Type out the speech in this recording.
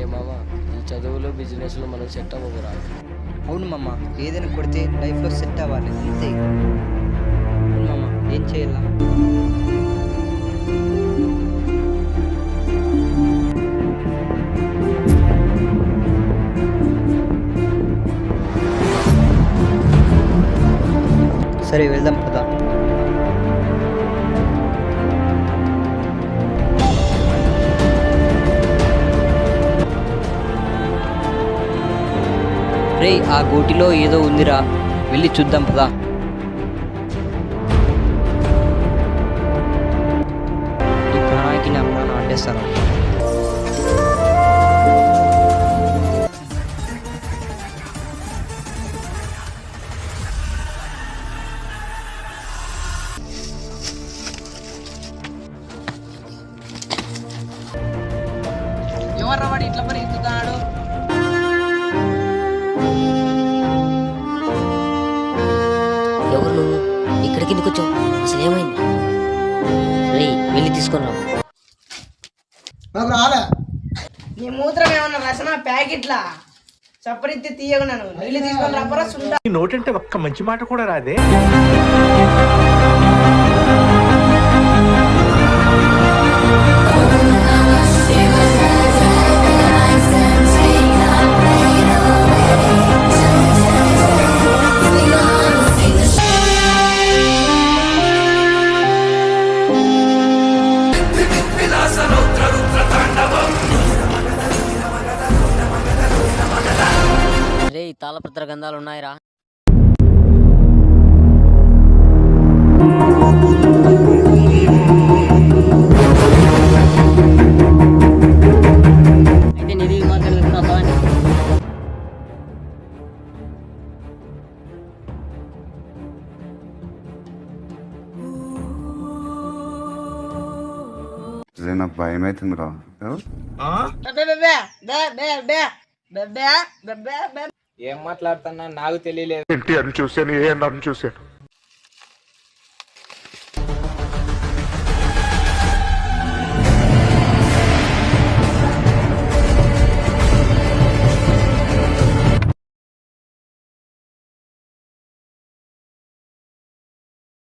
ఏ మామ, ఈ చదువులు బిజినెస్లు మనకు సెట్ అవ్వకురా. అవును మామ, ఏదైనా కొడితే లైఫ్లో సెట్ అవ్వాలి అంతే. అవును మామ, ఏం చేయాలా? సరే వెళ్దాం కదా. రే, ఆ గోటిలో ఏదో ఉందిరా, వెళ్ళి చూద్దాం పదా. ఈ ప్రాణానికి నా ప్రాణం అడ్డేస్తాను. ఎవర్రా వాడు ఇట్లా పరిగెత్తుతున్నాడు? ఎవరు నువ్వు? ఇక్కడికి ఎందుకు వచ్చావు? అసలు ఏమైంది? రేయ్, వెళ్ళి తీసుకొని రా. నీ మూత్రం ఏమన్నా రసన ప్యాకెట్లా చప్పరిత్తి తీయకున్నాను నీళ్ళు తీసుకొని రబ్బరా సుంటా. నోటంటే ఒక్క మంచి మాట కూడా రాదే. రేయ్, తాళపత్ర గంధాలు ఉన్నాయిరా. అయితే నిధి మార్కెట్ వెళ్తున్నా. నాకు భయం అవుతుంది రా. ఏం మాట్లాడుతున్నా నాకు తెలియలేదు. ఎన్టీఆర్ చూశాను, ఏఎన్ఆర్ చూశాను,